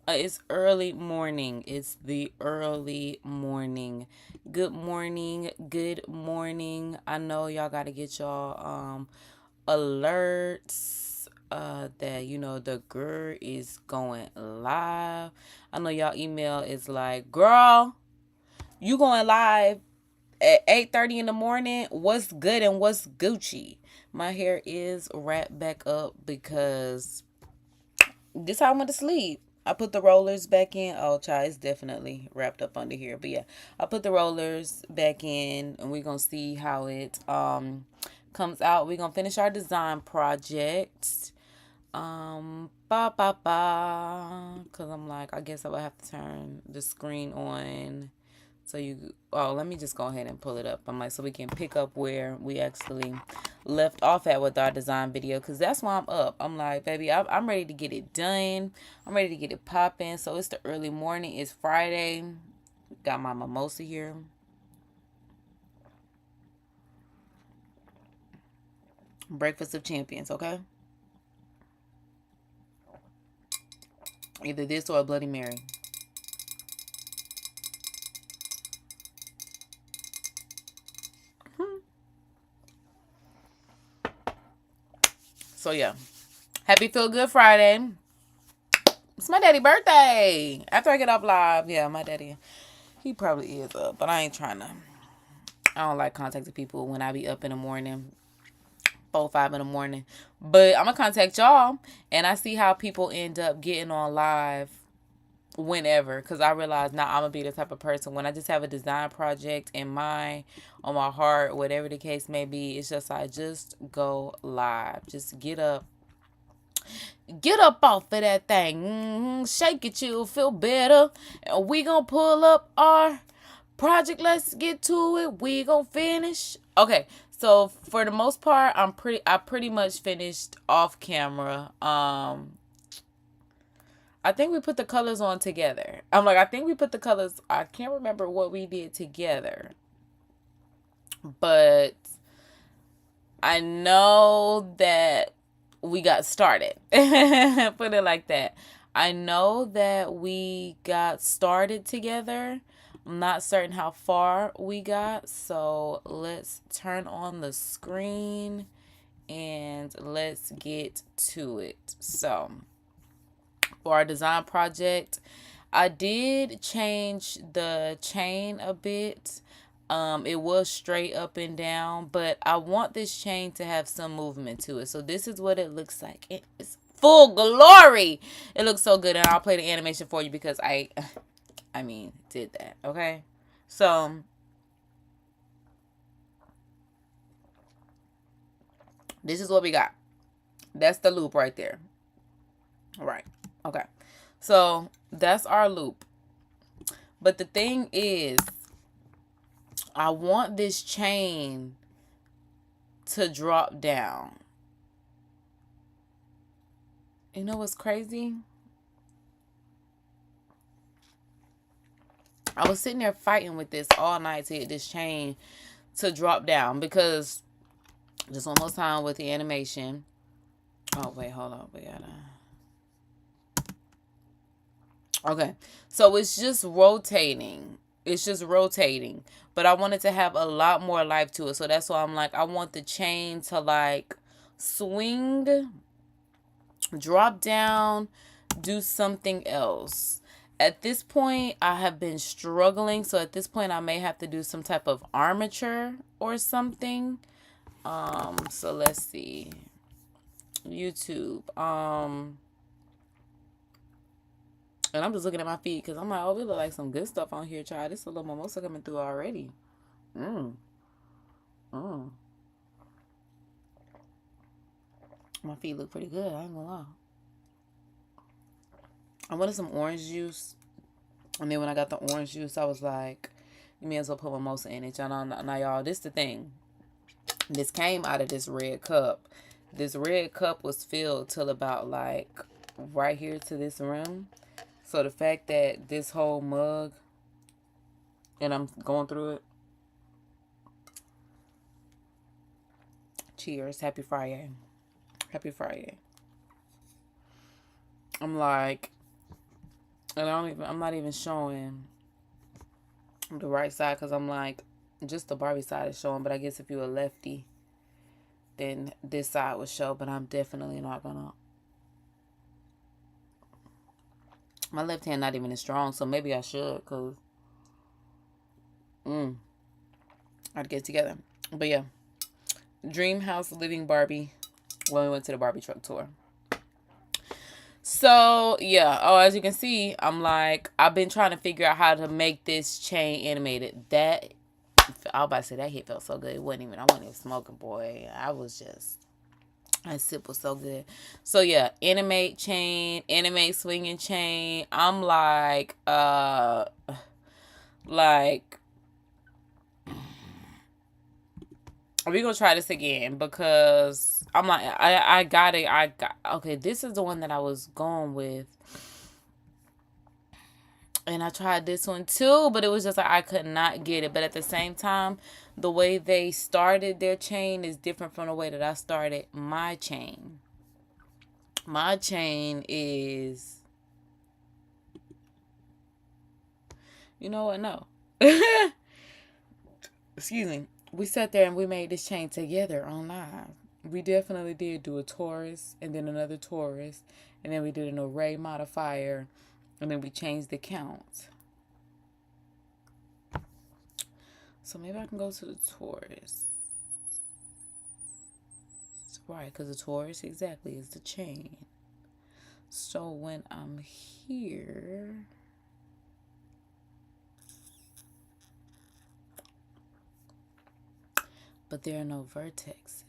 It's early morning. It's the early morning. Good morning. Good morning. I know y'all got to get y'all alerts that the GUR is going live. I know y'all email is like, "Girl, you going live at 8:30 in the morning. What's good and what's Gucci?" My hair is wrapped back up because this how I went to sleep. I put the rollers back in. Oh, child, it's definitely wrapped up under here. But yeah, I put the rollers back in, and we're gonna see how it comes out. We're gonna finish our design project. Ba ba ba. Cause I'm like, I guess I would have to turn the screen on. So let me just go ahead and pull it up. I'm like, so we can pick up where we actually left off at with our design video. Because that's why I'm up. I'm like, baby, I'm ready to get it done. I'm ready to get it popping. So it's the early morning. It's Friday. Got my mimosa here. Breakfast of champions, okay? Either this or a Bloody Mary. So yeah. Happy Feel Good Friday. It's my daddy's birthday. After I get off live, yeah, my daddy, he probably is up, but I ain't trying to. I don't like contacting people when I be up in the morning, 4, 5 in the morning. But I'm gonna contact y'all, and I see how people end up getting on live whenever, because I realize now I'm gonna be the type of person when I just have a design project in mind, on my heart, whatever the case may be. It's just I just go live, just get up off of that thing, shake it, you'll feel better, and we gonna pull up our project. Let's get to it. We gonna finish. Okay, so for the most part, I pretty much finished off camera. I think we put the colors on together. I think we put the colors. I can't remember what we did together, but I know that we got started. Put it like that. I know that we got started together. I'm not certain how far we got. So let's turn on the screen and let's get to it. So for our design project, I did change the chain a bit. It was straight up and down, but I want this chain to have some movement to it. So this is what it looks like. It is full glory. It looks so good, and I'll play the animation for you because I mean, did that. Okay, so this is what we got. That's the loop right there. All right. Okay. So that's our loop. But the thing is, I want this chain to drop down. You know what's crazy? I was sitting there fighting with this all night to get this chain to drop down because just one more time with the animation. Oh, wait, hold on. We gotta. Okay. So it's just rotating. It's just rotating. But I wanted to have a lot more life to it. So that's why I'm like, I want the chain to like swing, drop down, do something else. At this point, I have been struggling. So at this point, I may have to do some type of armature or something. So let's see. YouTube. And I'm just looking at my feet because I'm like, oh, we look like some good stuff on here, child. This is a little mimosa coming through already. Mm. Mm. My feet look pretty good. I ain't gonna lie. I wanted some orange juice. And then when I got the orange juice, I was like, you may as well put mimosa in it. Y'all know, now y'all, this the thing. This came out of this red cup. This red cup was filled till about like right here to this rim. So the fact that this whole mug, and I'm going through it. Cheers. Happy Friday. Happy Friday. I'm like, And I'm not even showing the right side because I'm like, just the Barbie side is showing. But I guess if you're a lefty, then this side would show. But I'm definitely not gonna. My left hand not even as strong, so maybe I should, cause I'd get together. But yeah, Dream House Living Barbie when we went to the Barbie truck tour. So yeah, oh, as you can see, I'm like, I've been trying to figure out how to make this chain animated. That I was about to say that hit felt so good. I wasn't even smoking, boy. That sip was so good. So yeah, animate chain, animate swinging chain. I'm like we gonna try this again because I'm like, I got it. Okay, this is the one that I was going with. And I tried this one too, but it was just like I could not get it. But at the same time, the way they started their chain is different from the way that I started my chain. My chain is, you know what? No. Excuse me. We sat there and we made this chain together on live. We definitely did do a Taurus and then another Taurus. And then we did an array modifier. And then we changed the count. So maybe I can go to the Taurus. Right, because the Taurus exactly is the chain. So when I'm here, but there are no vertexes.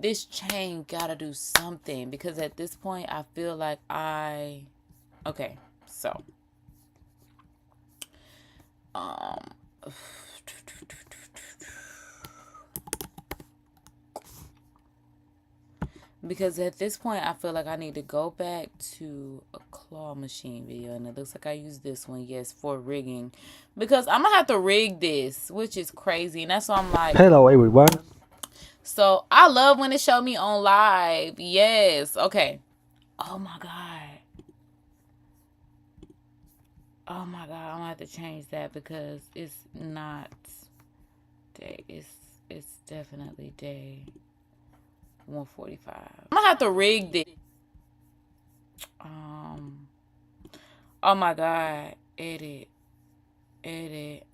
This chain gotta do something because at this point I feel like okay, so because at this point I feel like I need to go back to a claw machine video, and it looks like I used this one, yes, for rigging, because I'm gonna have to rig this, which is crazy, and that's why I'm like, hello everyone. So I love when it showed me on live. Yes. Okay. Oh my god. Oh my god. I'm gonna have to change that because it's not day. It's definitely day 145. I'm gonna have to rig this. Oh my god. Edit. Edit.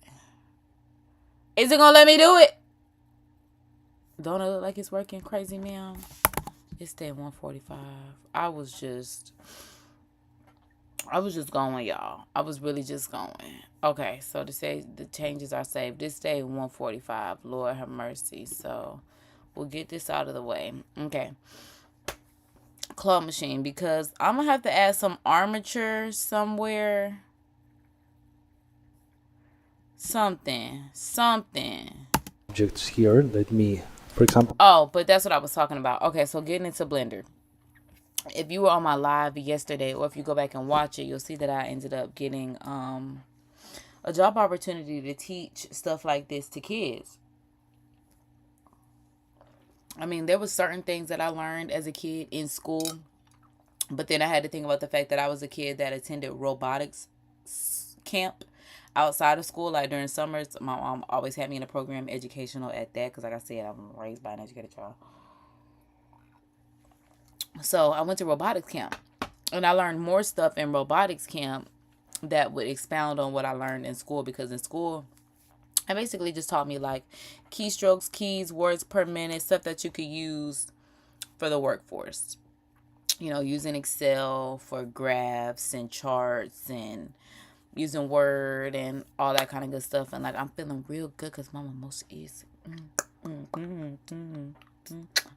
Is it gonna let me do it? Don't it look like it's working crazy now? It's day 145. I was just going, y'all. I was really just going. Okay, so to say the changes are saved. This day 145. Lord have mercy. So we'll get this out of the way. Okay. Claw machine, because I'm gonna have to add some armature somewhere. Something. Objects here. Let me, for example. Oh, but that's what I was talking about. Okay, so getting into Blender. If you were on my live yesterday, or if you go back and watch it, you'll see that I ended up getting a job opportunity to teach stuff like this to kids. I mean, there was certain things that I learned as a kid in school, but then I had to think about the fact that I was a kid that attended robotics camp outside of school. Like during summers, my mom always had me in a program educational at that, because like I said, I'm raised by an educated child. So I went to robotics camp, and I learned more stuff in robotics camp that would expound on what I learned in school, because in school I basically just taught me like keystrokes, keys, words per minute, stuff that you could use for the workforce. You know, using Excel for graphs and charts, and using Word and all that kind of good stuff. And like, I'm feeling real good because Mama most is. All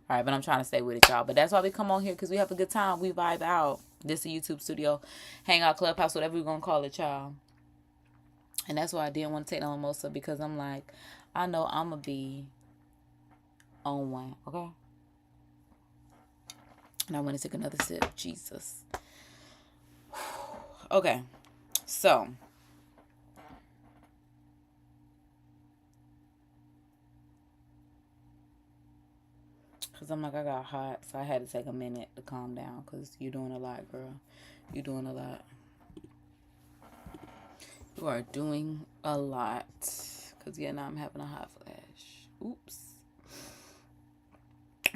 right, but I'm trying to stay with it, y'all. But that's why we come on here, because we have a good time. We vibe out. This is a YouTube studio, hangout, clubhouse, whatever we're going to call it, y'all. And that's why I didn't want to take no mimosa, because I'm like, I know I'm going to be on one, okay? And I want to take another sip. Jesus. Okay. So. Because I'm like, I got hot. So I had to take a minute to calm down. Because you're doing a lot, girl. You're doing a lot. You are doing a lot. Because, yeah, now I'm having a hot flash. Oops.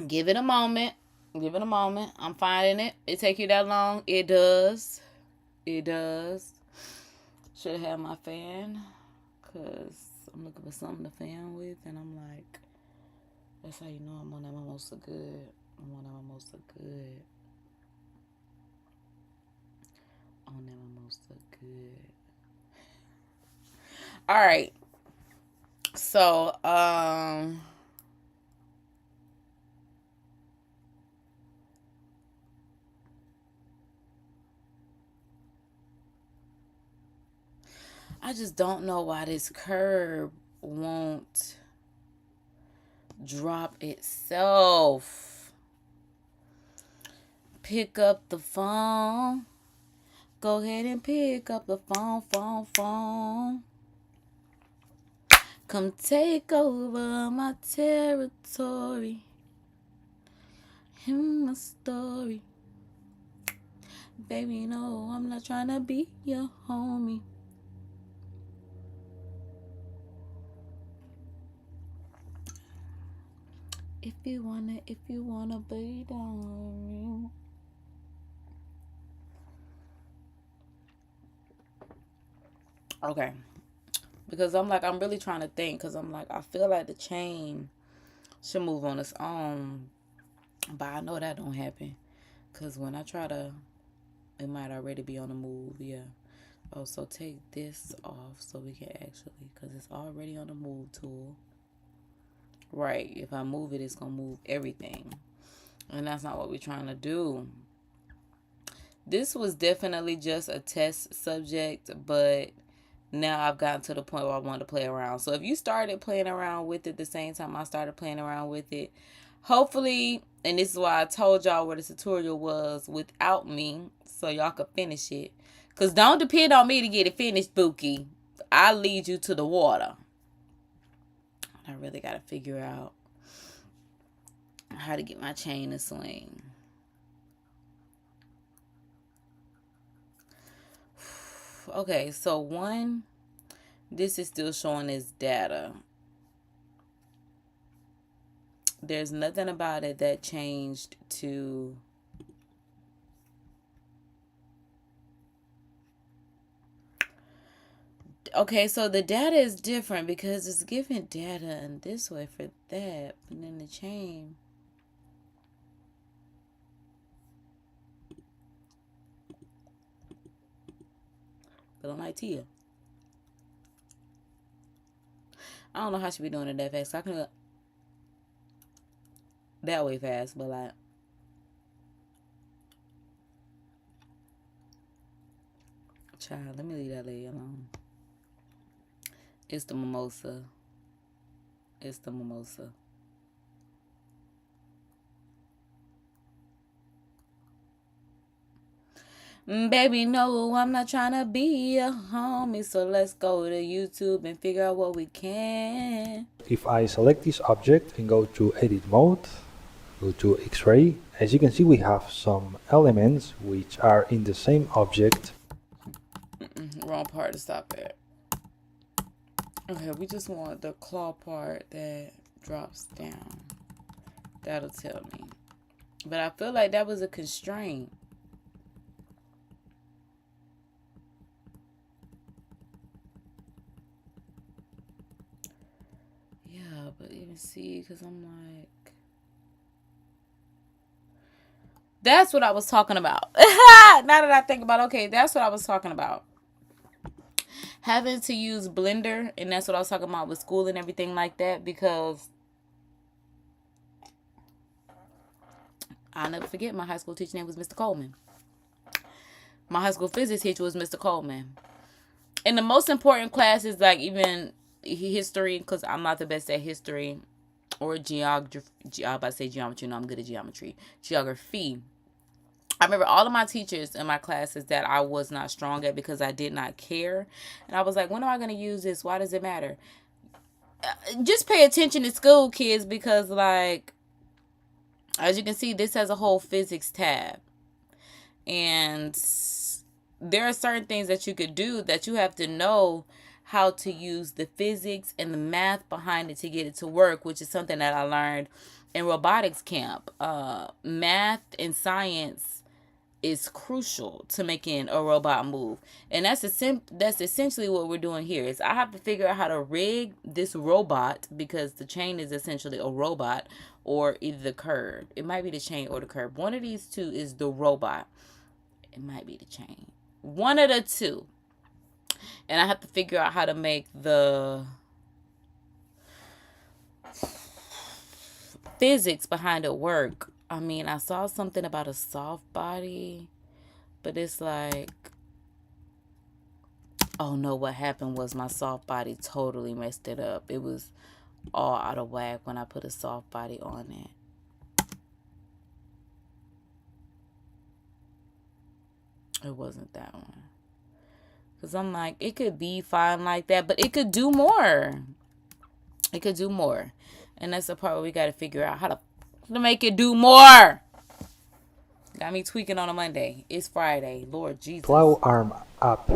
Give it a moment. Give it a moment. I'm finding it. It take you that long? It does. It does. Should have had my fan. Because I'm looking for something to fan with. And I'm like, that's how you know I'm on that mimosa good. I'm on that mimosa good. On that mimosa good. All right. So, I just don't know why this curb won't drop itself. Pick up the phone. Go ahead and pick up the phone. Come take over my territory. Hear my story. Baby, no, I'm not trying to be your homie. If you wanna be down. Okay. Because I'm like, I'm really trying to think. Because I'm like, I feel like the chain should move on its own. But I know that don't happen. Because when I try to, it might already be on the move. Yeah. Oh, so take this off so we can actually, because it's already on the move tool. Right. If I move it, it's going to move everything. And that's not what we're trying to do. This was definitely just a test subject, but now I've gotten to the point where I want to play around. So if you started playing around with it the same time I started playing around with it, hopefully, and this is why I told y'all where the tutorial was without me, so y'all could finish it. Because don't depend on me to get it finished, Bookie. I'll lead you to the water. I really got to figure out how to get my chain to swing. Okay, so one, this is still showing as data. There's nothing about it that changed to okay, so the data is different because it's giving data in this way for that, but then the chain. But I'm like, Tia, I don't know how she be doing it that fast. So I can go that way fast, but like, child, let me leave that lady alone. It's the mimosa. It's the mimosa. Baby, no, I'm not trying to be a homie. So let's go to YouTube and figure out what we can. If I select this object and go to edit mode, go to X-ray, as you can see we have some elements which are in the same object. Wrong part to stop at. Okay, we just want the claw part that drops down. That'll tell me. But I feel like that was a constraint. Yeah, but even see, because I'm like... That's what I was talking about. Now that I think about it, okay, that's what I was talking about. Having to use Blender, and that's what I was talking about with school and everything like that, because I'll never forget my high school teacher name was Mr. Coleman. My high school physics teacher was Mr. Coleman. And the most important classes, like even history, because I'm not the best at history or geography. I was about to say geometry. No, I'm good at geometry. Geography. I remember all of my teachers in my classes that I was not strong at because I did not care. And I was like, when am I going to use this? Why does it matter? Just pay attention to school, kids, because, like, As you can see, this has a whole physics tab. And there are certain things that you could do that you have to know how to use the physics and the math behind it to get it to work, which is something that I learned in robotics camp. Math and science is crucial to making a robot move, and that's essentially what we're doing here. Is I have to figure out how to rig this robot, because the chain is essentially a robot, or either the curve. It might be the chain or the curve. One of these two is the robot. It might be the chain. One of the two. And I have to figure out how to make the physics behind it work. I mean, I saw something about a soft body, but it's like, oh no, what happened was my soft body totally messed it up. It was all out of whack when I put a soft body on it. It wasn't that one. Because I'm like, it could be fine like that, but it could do more. It could do more. And that's the part where we got to figure out how to make it do more. Got me tweaking on a Monday. It's Friday. Lord Jesus. Claw arm up,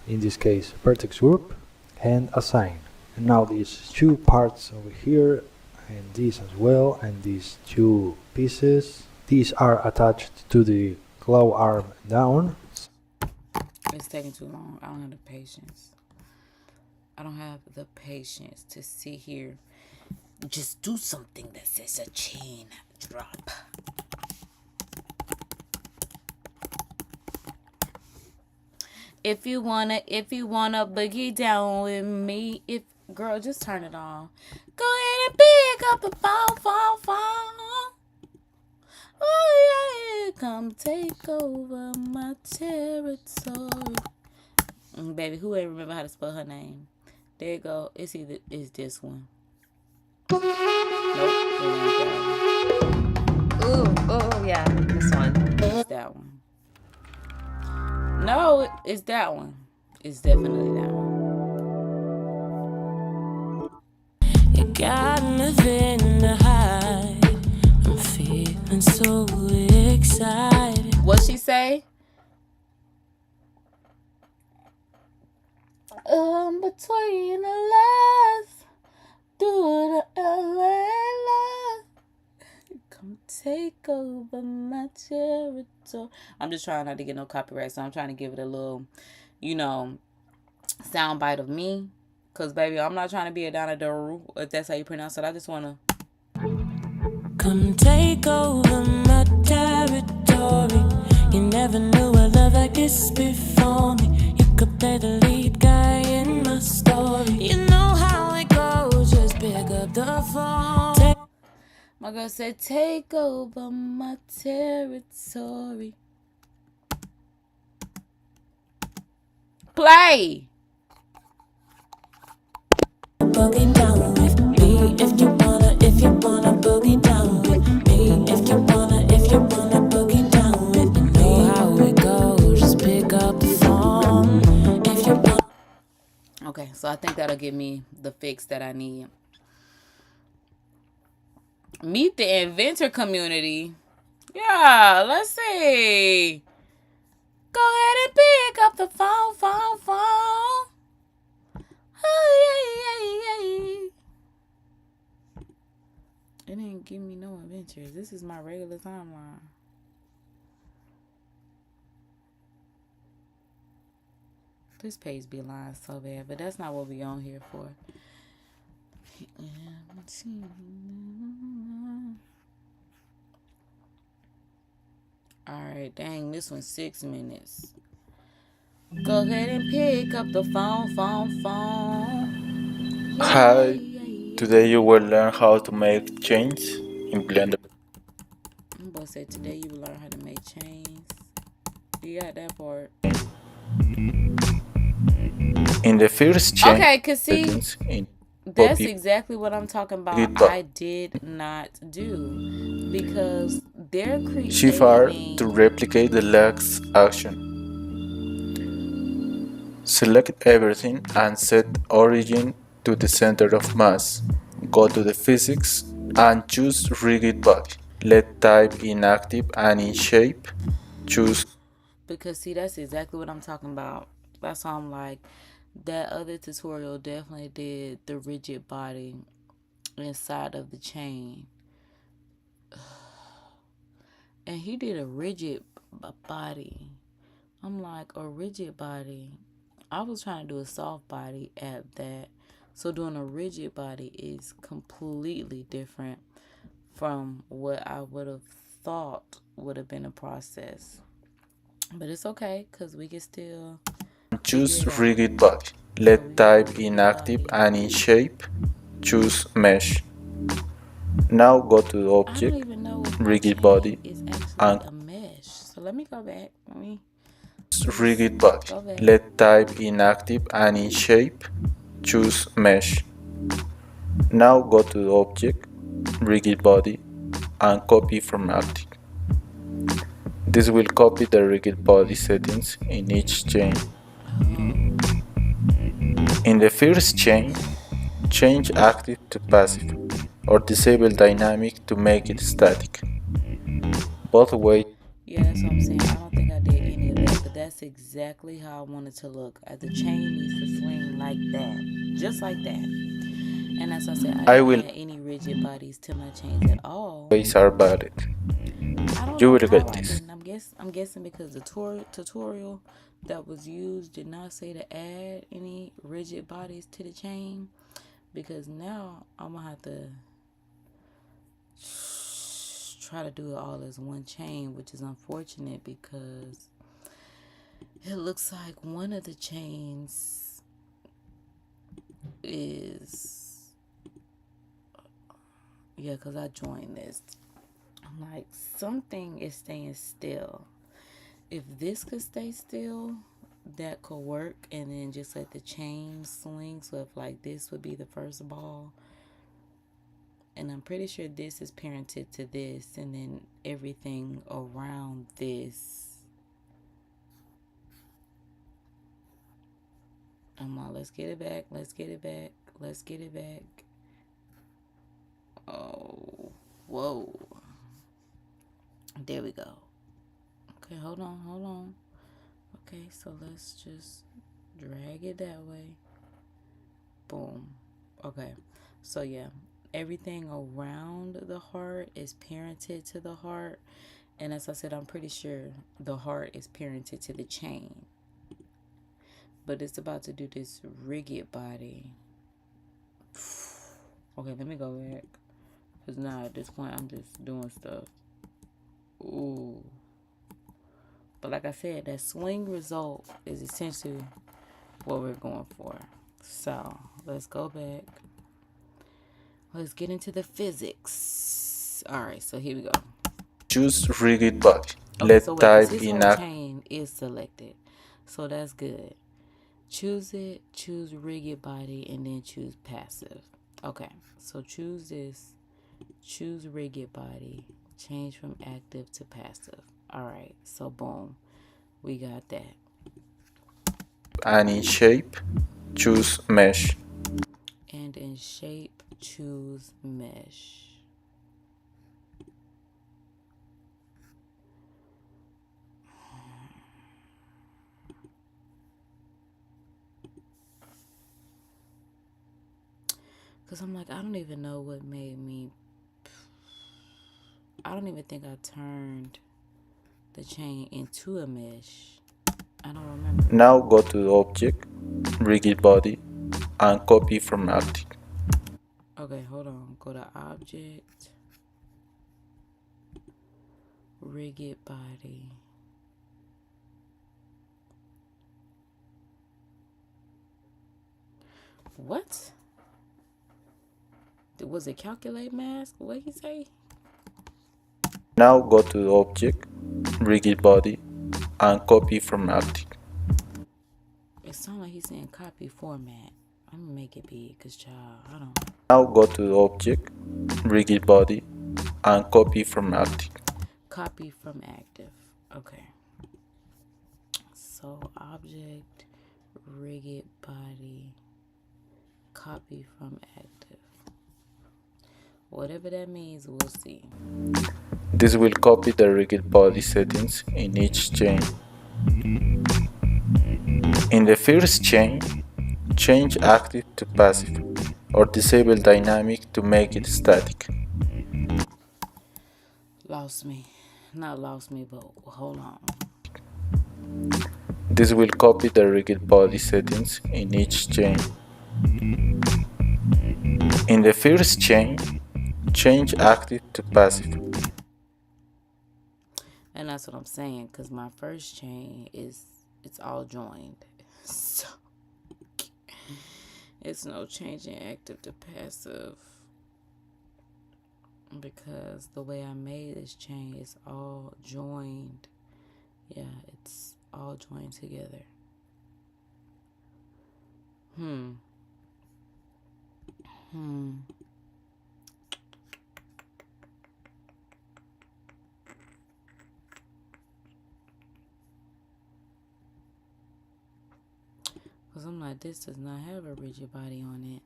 in this case vertex group, and assign. And now these two parts over here, and these as well, and these two pieces, these are attached to the claw arm down. It's taking too long. I don't have the patience. I don't have the patience to sit here. Just do something that says a chain drop. If you wanna boogie down with me, girl, just turn it on. Go ahead and pick up the phone. Oh yeah, come take over my territory. Baby, who ain't remember how to spell her name? There you go. It's this one. Nope. Oh yeah, this one. It's that one. No, it's that one. It's definitely that one. You got nothing to hide. I'm feeling so excited. What she say? Between the lines, do the LA love. Come take over my territory. I'm just trying not to get no copyright, so I'm trying to give it a little, sound bite of me. Cause baby, I'm not trying to be a Donna Daru, if that's how you pronounce it. I just wanna come take over my territory. You never knew a love like this before me. You could play the lead guy in my story. You know how it goes, just pick up the phone. My girl said, take over my territory. Play! Boogie down with me if you wanna boogie down with me if you wanna boogie down with me. Know how it goes, just pick up the phone if you want. Okay, so I think that'll give me the fix that I need. Meet the inventor community. Yeah, let's see. Go ahead and pick up the phone. Oh, yeah. It didn't give me no adventures. This is my regular timeline. This page be lying so bad, but that's not what we on here for. Alright, dang, this one's 6 minutes. Go ahead and pick up the phone. Hi, today you will learn how to make chains in Blender. I'm gonna say today you will learn how to make chains. You got that part. In the first chain, okay, cause see, that's exactly what I'm talking about. I did not do because they're creating Shift R to replicate the last action. Select everything and set origin to the center of mass. Go to the physics and choose rigid body. Let type inactive and in shape. Choose Because see, that's exactly what I'm talking about. That's why I'm like, that other tutorial definitely did the rigid body inside of the chain. And he did a rigid body. I'm like, a rigid body. I was trying to do a soft body at that. So doing a rigid body is completely different from what I would have thought would have been a process. But it's okay because we can still figure choose it out. rigid body. So we Let got a type rigid inactive body. and in shape. Choose mesh. Now go to the I don't object, even know if my rigid chain body, is actually and a mesh. So let me go back. rigid body. Go back. Let type inactive and in shape. Choose mesh. Now go to the object, rigid body, and copy from active. This will copy the rigid body settings in each chain. In the first chain, change active to passive, or disable dynamic to make it static. Both ways Yeah, that's what I'm saying. I don't think I did any of that, but that's exactly how I wanted to look. The chain needs to swing like that, just like that. And as I said, I I didn't will add any rigid bodies to my chains at all. ways are valid. I don't You know will how get I this. didn't. I'm guessing because the tutorial that was used did not say to add any rigid bodies to the chain. Because now I'm gonna have to try to do it all as one chain, which is unfortunate because it looks like one of the chains is, yeah, because I joined this. I'm like, something is staying still. If this could stay still, that could work, and then just let the chain swing. So if like this would be the first ball, and I'm pretty sure this is parented to this, and then everything around this. Let's get it back. Let's get it back. Let's get it back. Oh, whoa. There we go. Okay, hold on, hold on. Okay, so let's just drag it that way. Boom. Okay, so yeah, everything around the heart is parented to the heart. And as I said, I'm pretty sure the heart is parented to the chain. But it's about to do this rigid body. Okay, let me go back. Because now at this point, I'm just doing stuff. Ooh. But like I said, that swing result is essentially what we're going for. So let's go back. Let's get into the physics. All right, so here we go. Choose rigid body. Okay, so Let wait, because type his whole inactive chain is selected. So that's good. Choose it, choose rigid body, and then choose passive. Okay, so choose this, choose rigid body, change from active to passive. All right, so boom, we got that. and in shape. Choose mesh. And in shape, choose mesh. Because I'm like, I don't even know what made me. I don't even think I turned the chain into a mesh. I don't remember. Now go to the object, rigid body, and copy from active. Okay, hold on. Go to object, rigid body. What? Was it calculate mask? What he say? Now go to the object, rigid body, and copy from active. It sounds like he's saying copy format. I'm gonna make it big, cause child, I don't. Now go to the object, rigid body, and copy from active. Copy from active. Okay. So object, rigid body, copy from active. Whatever that means, we'll see. This will copy the rigid body settings in each chain. In the first chain, change active to passive, or disable dynamic to make it static. Lost me. Not lost me, but hold on. This will copy the rigid body settings in each chain. In the first chain, change active to passive. And that's what I'm saying, because my first chain it's all joined. So it's no changing active to passive. Because the way I made this chain is all joined. Yeah, it's all joined together. Because I'm like, this does not have a rigid body on it.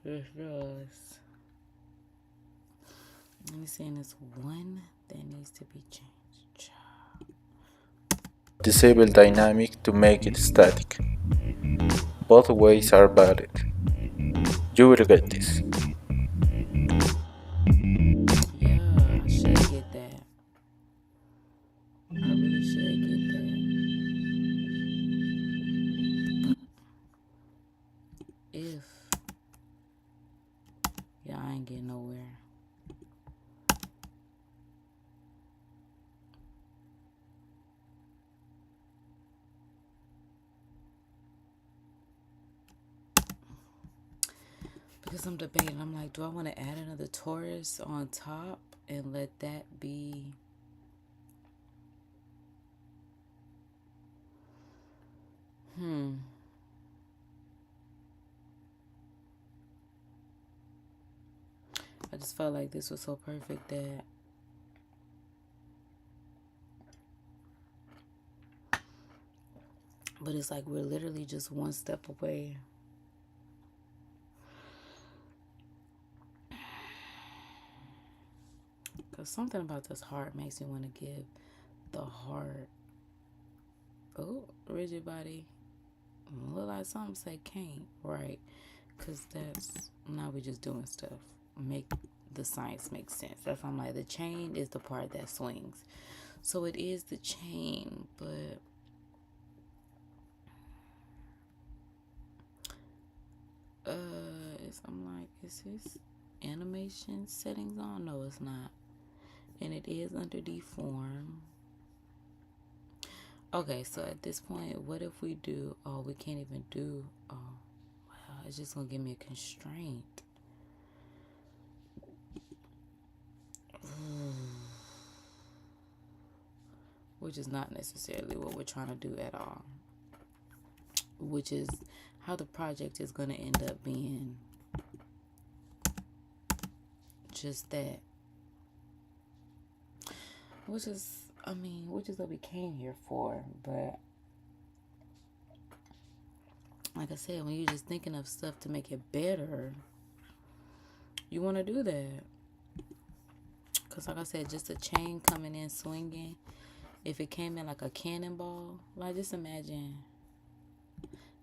This does. Let me see, it's one that needs to be changed. Disable dynamic to make it static. Both ways are valid. You will get this. Yeah, I should get that. I really should get that. If, yeah, I ain't getting nowhere. Because I'm debating, I'm like, do I want to add another Taurus on top and let that be I just felt like this was so perfect that but it's like we're literally just one step away. Because something about this heart makes me want to give the heart, oh, rigid body. Look like something say can't, right? Because that's, now we're just doing stuff. Make the science make sense. That's why I'm like, the chain is the part that swings. So it is the chain, but I'm like, is his animation settings on? No, it's not. And it is under deform. Okay, so at this point, what if we do, oh, we can't even do, oh, wow, it's just gonna give me a constraint. Which is not necessarily what we're trying to do at all. Which is how the project is gonna end up being. Just that. Which is what we came here for. But like I said, when you're just thinking of stuff to make it better, you want to do that. Because like I said, just a chain coming in swinging, if it came in like a cannonball, like just imagine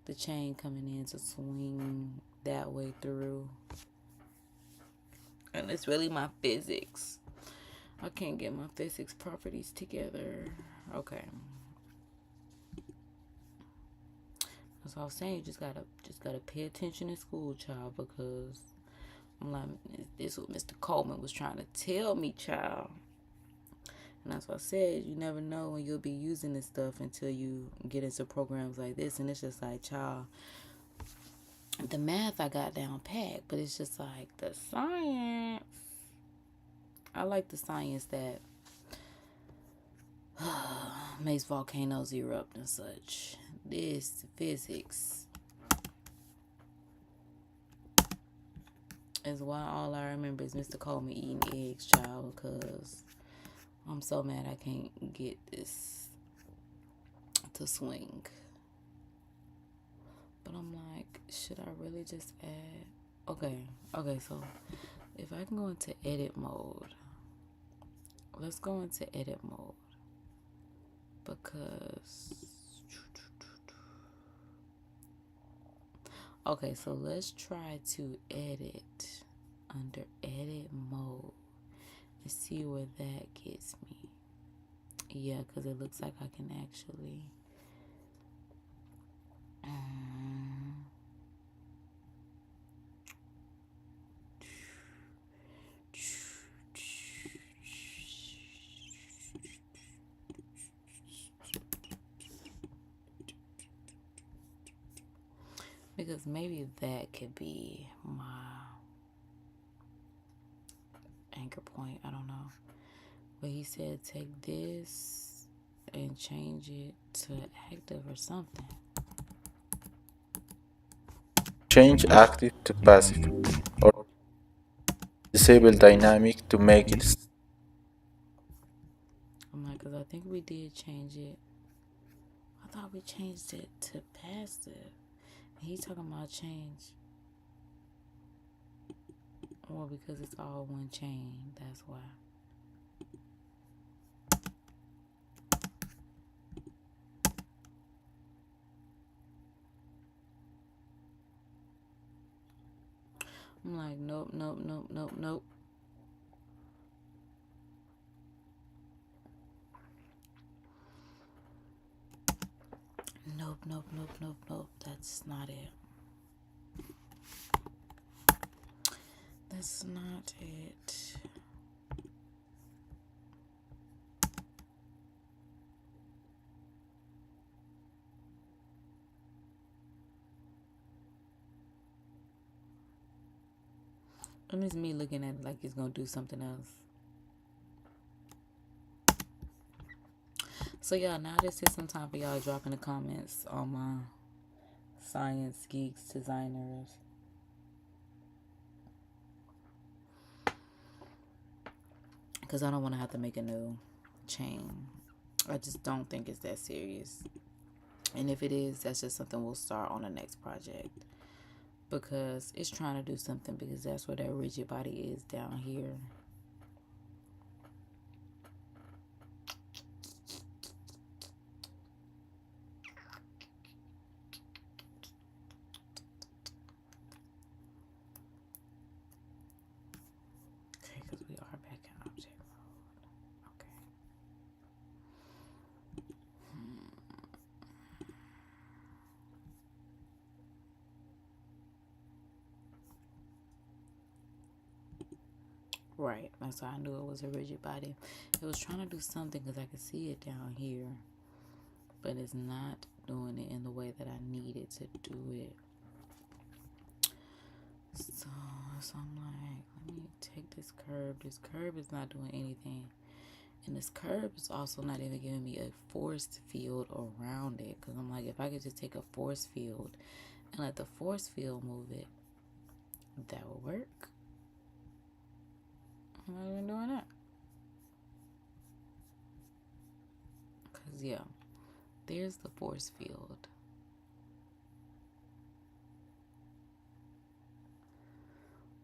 the chain coming in to swing that way through. And it's really my physics. I can't get my physics properties together. Okay. That's all I was saying. You just gotta pay attention in school, child, because I'm like, this is what Mr. Coleman was trying to tell me, child. And that's what I said. You never know when you'll be using this stuff until you get into programs like this. And it's just like, child, the math I got down pat, but it's just like the science. I like the science that makes volcanoes erupt and such. This physics is why all I remember is Mr. Coleman eating eggs, child, because I'm so mad I can't get this to swing. But I'm like, should I really just add? Okay, so If I can go into edit mode, let's go into edit mode because, okay, so let's try to edit under edit mode and see where that gets me. Yeah, because it looks like I can actually because maybe that could be my anchor point. I don't know. But he said take this and change it to active or something. Change active to passive, or disable dynamic to make it. I'm like, because I think we did change it. I thought we changed it to passive. He's talking about change. Well, because it's all one chain. That's why. I'm like, nope, nope, nope, nope, nope. Nope, nope, nope, nope, nope. That's not it. That's not it. And it's me looking at it like it's going to do something else. So, y'all, now this is some time for y'all dropping the comments on my Science Geeks designers. Because I don't want to have to make a new chain. I just don't think it's that serious. And if it is, that's just something we'll start on the next project. Because it's trying to do something, because that's where that rigid body is down here. Okay, because we are back in object mode. Okay. Right, that's how I knew it was a rigid body. It was trying to do something because I could see it down here, but it's not doing it in the way that I needed to do it. So I'm like, let me take this curve. This curve is not doing anything. And this curve is also not even giving me a force field around it. Because I'm like, if I could just take a force field and let the force field move it, that would work. I'm not even doing that. Because, yeah, there's the force field.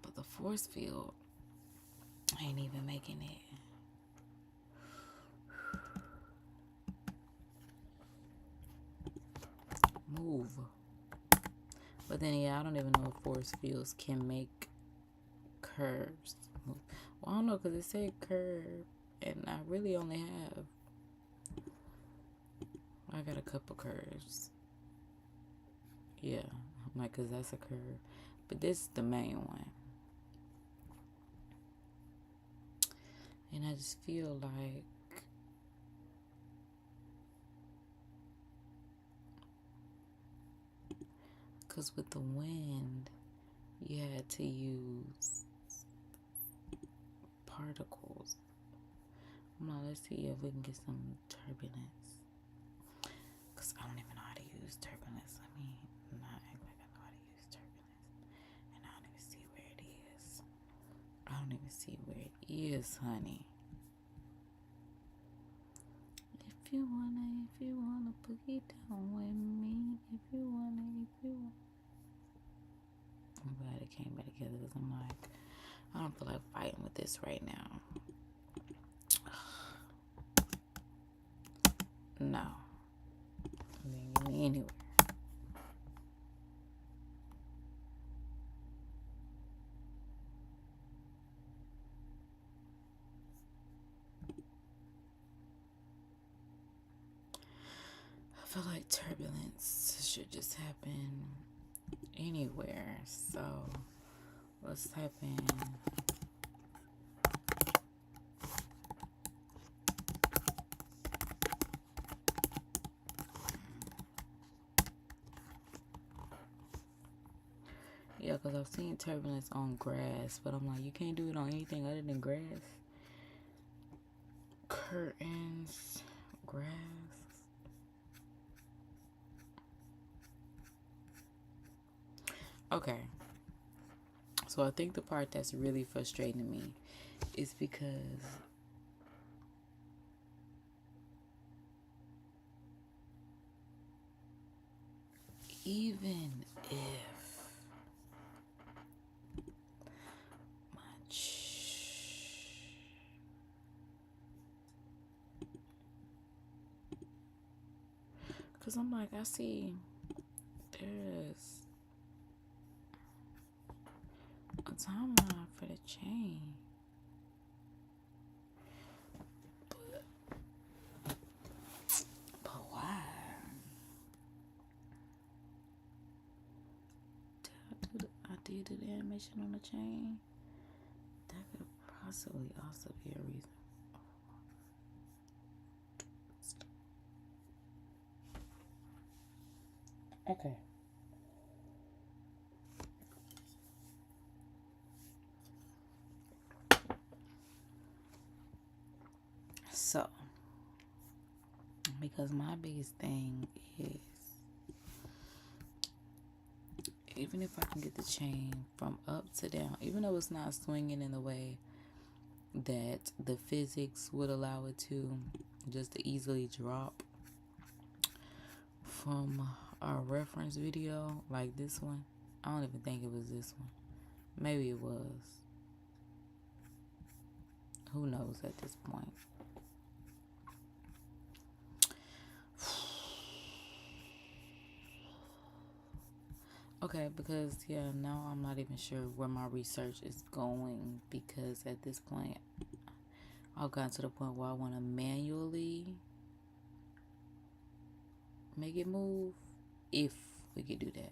But the force field ain't even making it. Move. But then, yeah, I don't even know if force fields can make curves move. Well, I don't know, because it said curve, and I really only have, I got a couple curves. Yeah, I'm like, because that's a curve. But this is the main one. And I just feel like because with the wind, you had to use particles. Now, let's see if we can get some turbulence. Because I don't even know how to use turbulence. Let me not act like I know how to use turbulence. And I don't even see where it is. I don't even see where it is, honey. If you wanna boogie down with me. If you wanna. I'm glad it came back together because I'm like, I don't feel like fighting with this right now. No. I mean, get me anywhere. I feel like turbulence should just happen anywhere. So let's type in yeah, because I've seen turbulence on grass, but I'm like, you can't do it on anything other than grass. Curtains, grass. Okay. So I think the part that's really frustrating me is because even if because I'm like, I see there's a timeline for the chain. But why? I did do the animation on the chain. That could possibly also be a reason. Okay. So, because my biggest thing is, even if I can get the chain from up to down, even though it's not swinging in the way that the physics would allow it to, just to easily drop from our reference video, like this one. I don't even think it was this one. Maybe it was. Who knows at this point? Okay, because yeah, now I'm not even sure where my research is going, because at this point I've gotten to the point where I want to manually make it move, if we could do that.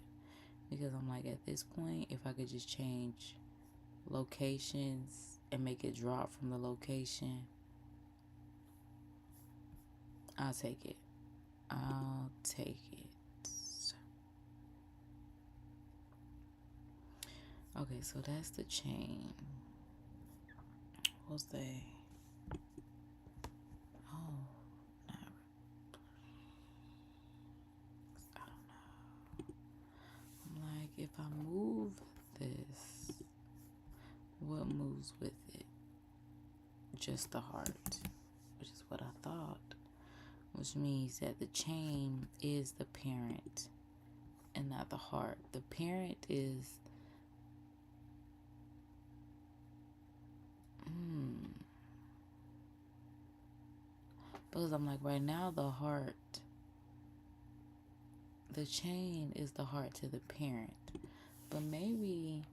Because I'm like, at this point, if I could just change locations and make it drop from the location, I'll take it. I'll take it. Okay, so that's the chain. What's the... Oh, not... I don't know. I'm like, if I move this, what moves with it? Just the heart, which is what I thought. Which means that the chain is the parent and not the heart. The parent is... Because I'm like, right now the heart, the chain is the heart to the parent. But maybe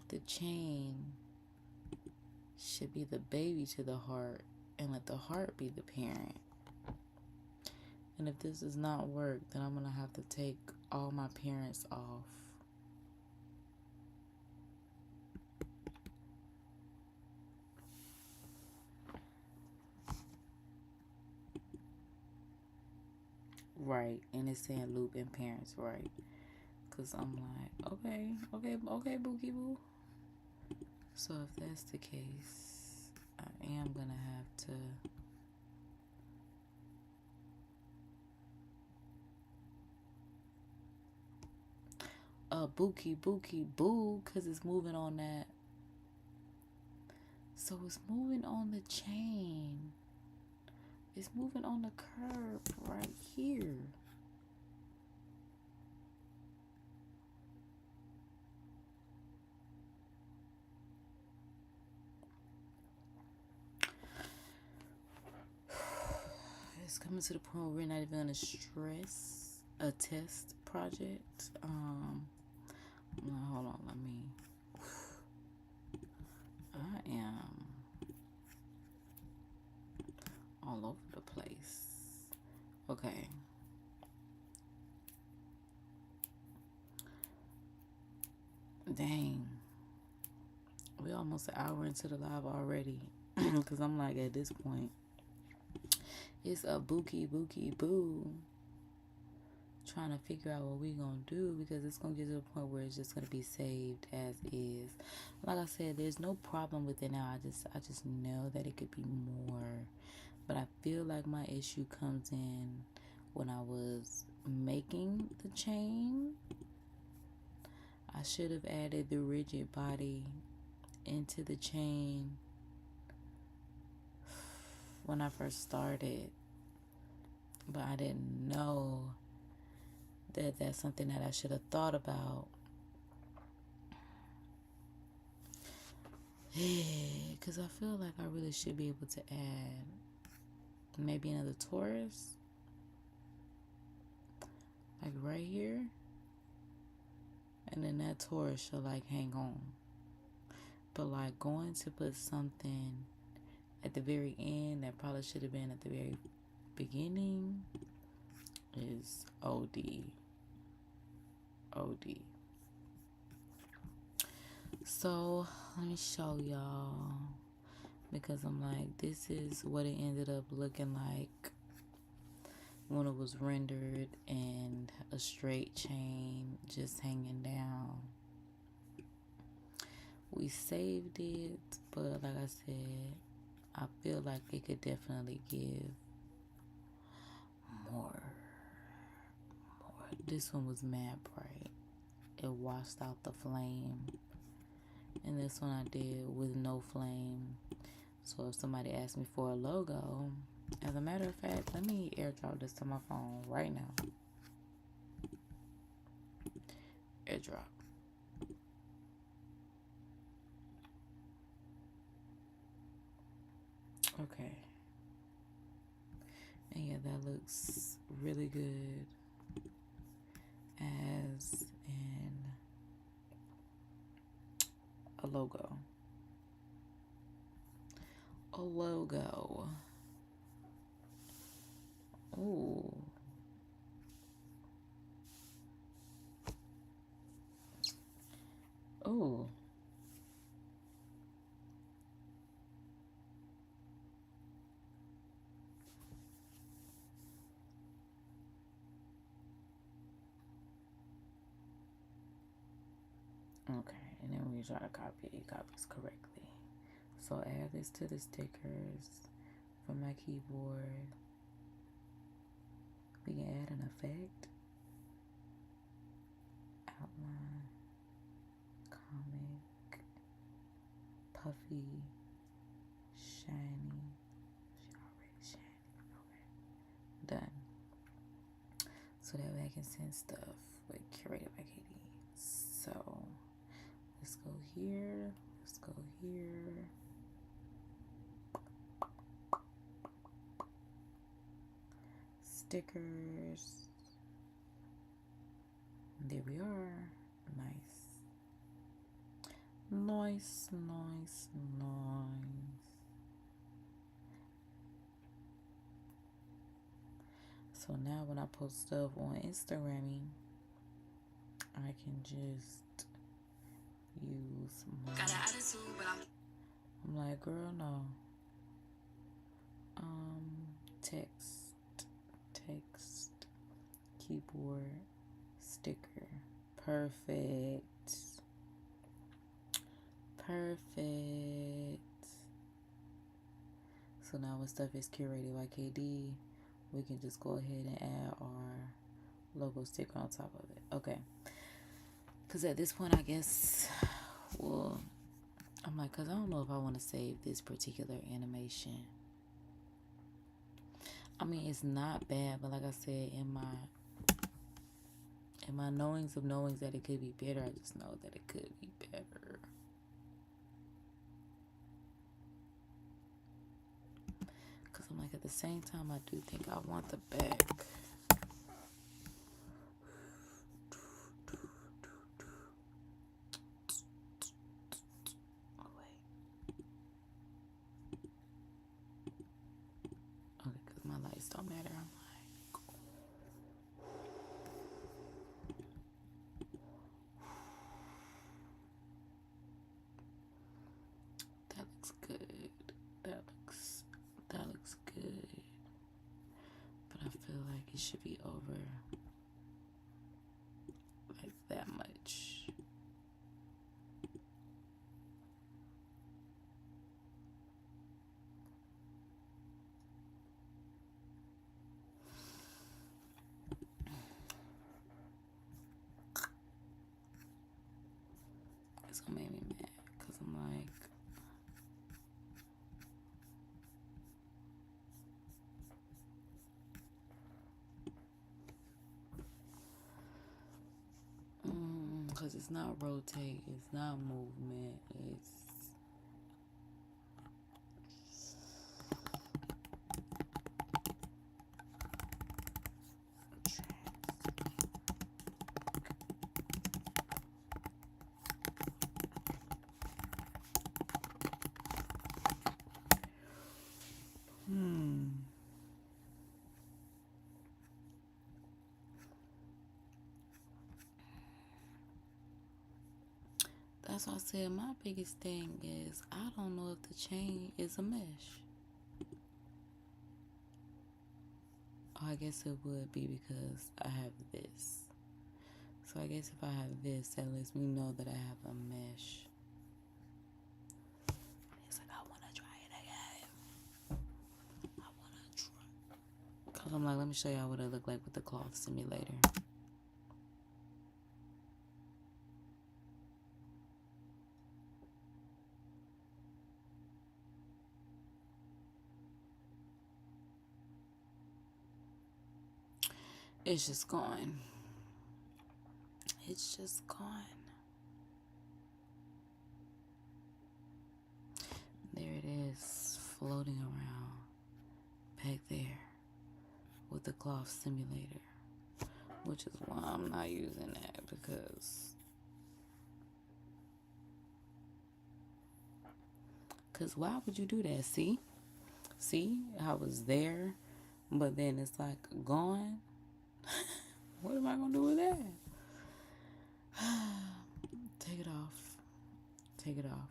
the chain should be the baby to the heart and let the heart be the parent. And if this does not work, then I'm going to have to take all my parents off. Right. And it's saying loop and parents, right? Because I'm like, okay, Bookie Boo. So if that's the case, I am going to have to... Bookie Boo, because it's moving on that. So it's moving on the chain. It's moving on the curve right here. it's coming to the point where we're not even gonna stress a test project. Hold on, I am all over the place. Okay. Dang. We're almost an hour into the live already. Because I'm like, at this point, it's a bookie boo. Trying to figure out what we gonna do, because it's gonna get to the point where it's just gonna be saved as is. Like I said, there's no problem with it now. I just know that it could be more. But I feel like my issue comes in when I was making the chain. I should have added the rigid body into the chain when I first started, but I didn't know that that's something that I should have thought about. Because I feel like I really should be able to add maybe another Taurus, like right here, and then that Taurus should like hang on. But like going to put something at the very end that probably should have been at the very beginning is OD. So let me show y'all, because I'm like, this is what it ended up looking like when it was rendered and a straight chain just hanging down. We saved it, but like I said, I feel like it could definitely give more. This one was mad bright. It washed out the flame. And this one I did with no flame. So if somebody asked me for a logo, as a matter of fact, let me airdrop this to my phone right now. Airdrop. Okay. And yeah, that looks really good as in a logo. Ooh. Ooh. Okay, and then we try to copy it copies correctly. So add this to the stickers from my keyboard. We can add an effect, outline, comic, puffy, shiny. Already shiny. Okay, done. So that way I can send stuff with Creative KD. So let's go here. Let's go here. Stickers. There we are. Nice. So now when I post stuff on Instagram, I can just use my... Got an attitude, but I'm like, girl, no. Text, keyboard, sticker. Perfect. So now when stuff is curated by KD, we can just go ahead and add our logo sticker on top of it. Okay. Because at this point, I guess, well, I'm like, because I don't know if I want to save this particular animation. I mean, it's not bad, but like I said, in my knowings of knowings that it could be better, I just know that it could be better. Because I'm like, at the same time, I do think I want the back. Oh, wait. Okay, because my lights don't matter. I'm like, that looks good. That looks good. But I feel like it should be over like that much. It's gonna make me mad because I'm like, because it's not rotate, it's not movement, it's that's why I said my biggest thing is I don't know if the chain is a mesh. Oh, I guess it would be because I have this. So I guess if I have this, that lets me know that I have a mesh. It's like I want to try it again. I want to try. Because I'm like, let me show y'all what it look like with the cloth simulator. It's just gone. It's just gone. There it is, floating around back there with the cloth simulator, which is why I'm not using that, because why would you do that? See, I was there, but then it's like gone. What am I gonna do with that? Take it off. Take it off.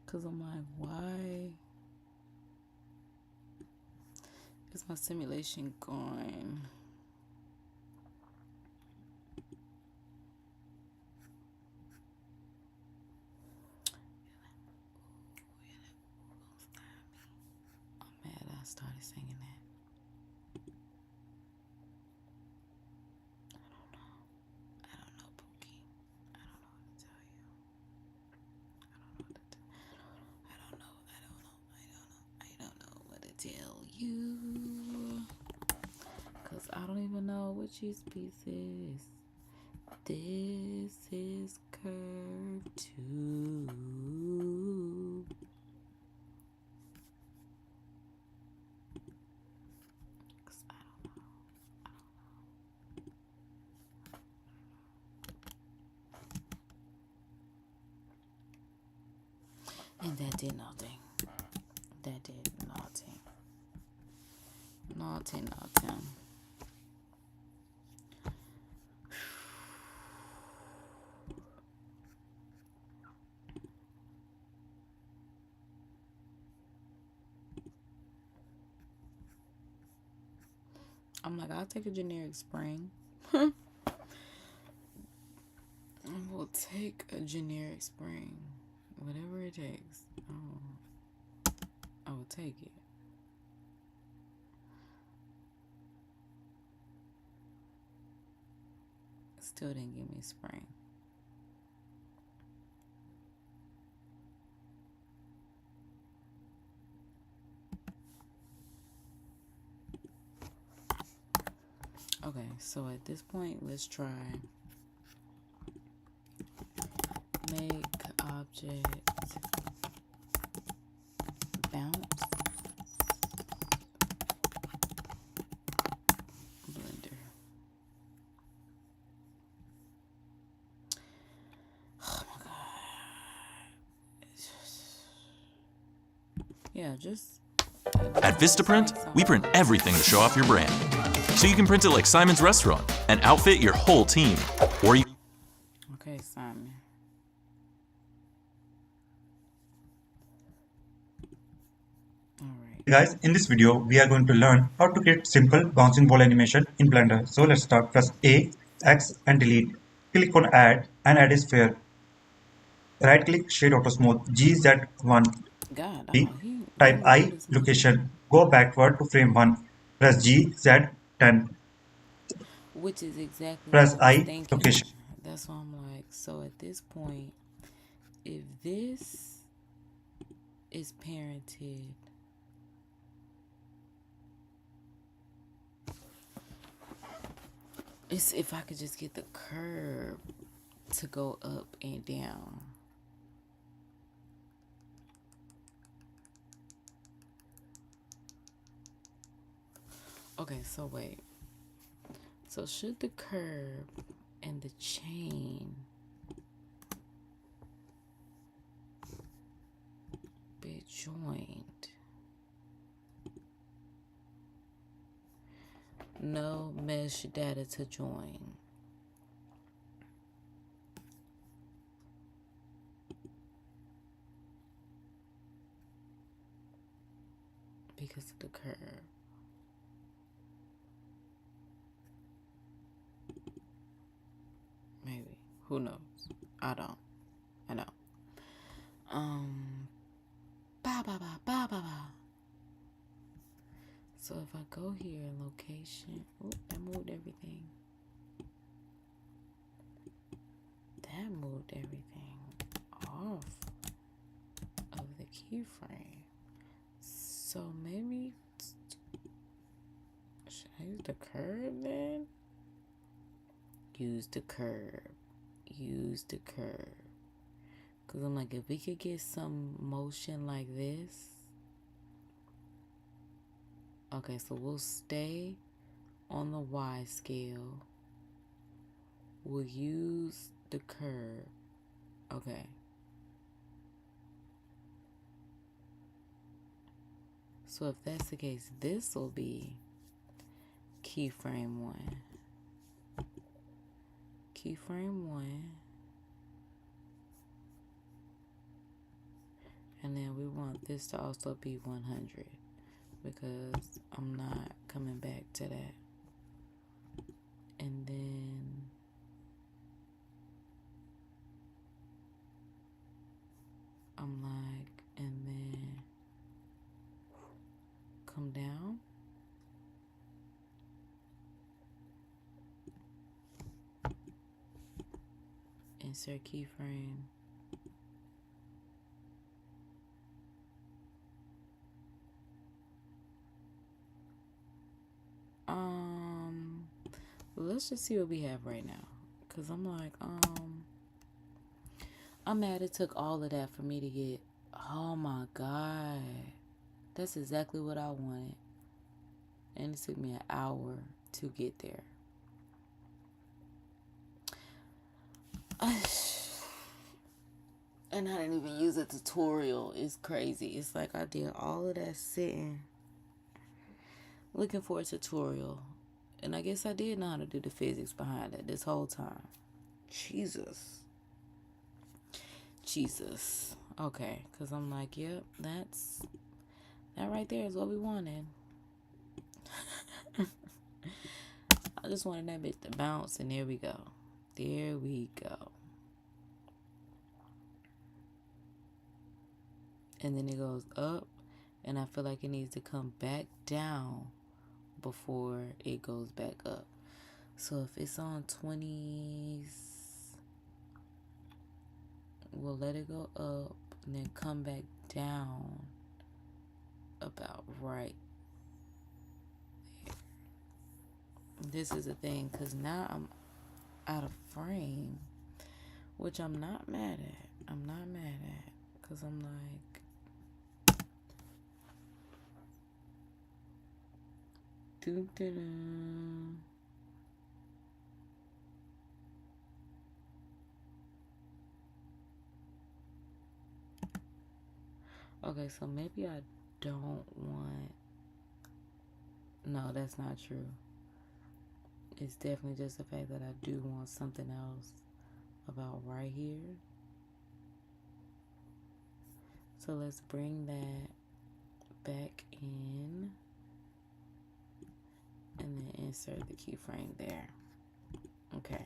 Because I'm like, why is my simulation gone? I'm mad I started singing that. I don't know, Pookie. I don't know what to tell you. I don't know what to tell you. Because I don't even know which piece is. This is curve 2. Because I don't know. And that did nothing. That did nothing. Nothing. I'm like, I'll take a generic spring. We'll take a generic spring. Whatever it takes. I will take it. Still didn't give me spring. Okay, so at this point, let's try make object Yeah, just At Vistaprint, we print everything to show off your brand. So you can print it like Simon's Restaurant and outfit your whole team. Or you okay, Simon. Alright. Guys, in this video, we are going to learn how to create simple bouncing ball animation in Blender. So let's start. Press A, X and delete. Click on add and add a sphere. Right click, shade auto smooth, GZ1. God, he Type let me do I, this quick. location. Go backward to frame 1. Press GZ10. Which is exactly what Press I was I, thinking. location. That's why I'm like, so at this point, if this is parented, it's if I could just get the curve to go up and down. Okay, so wait. So should the curve and the chain be joined? No mesh data to join. Because of the curve. Maybe. Who knows? I don't. I know. Ba ba ba ba ba ba. So if I go here in location, oop, that moved everything. That moved everything off of the keyframe. So maybe should I use the curve then? Use the curve. Use the curve. Cause I'm like, if we could get some motion like this. Okay, so we'll stay on the Y scale. We'll use the curve. Okay. So if that's the case, this will be keyframe 1. Keyframe 1. And then we want this to also be 100 because I'm not coming back to that. And then I'm like, and then come down. Insert keyframe. Let's just see what we have right now. Cause I'm like, I'm mad it took all of that for me to get, oh my God. That's exactly what I wanted. And it took me an hour to get there. And I didn't even use a tutorial. It's crazy. It's like I did all of that sitting, looking for a tutorial. And I guess I did know how to do the physics behind it this whole time. Jesus. Okay, because I'm like, yep, that right there is what we wanted. I just wanted that bit to bounce, and there we go. There we go. And then it goes up, and I feel like it needs to come back down before it goes back up. So if it's on 20s, we'll let it go up and then come back down about right there. This is the thing, because now I'm out of frame, which I'm not mad at. Because I'm like, doo-doo-doo. Okay, so maybe I don't want, no, that's not true. It's definitely just the fact that I do want something else about right here. So let's bring that back in and then insert the keyframe there. Okay.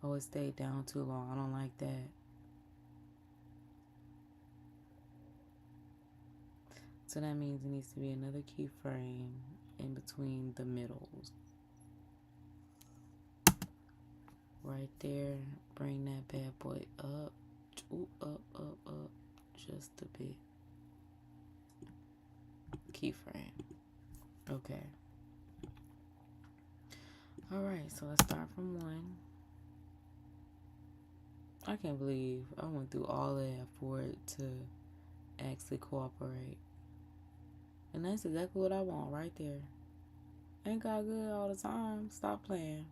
Oh, it stayed down too long. I don't like that. So that means it needs to be another keyframe in between the middles. Right there. Bring that bad boy up. Ooh, up, just a bit. Keyframe. Okay. Alright, so let's start from 1. I can't believe I went through all that for it to actually cooperate. And that's exactly what I want right there. Ain't got good all the time. Stop playing.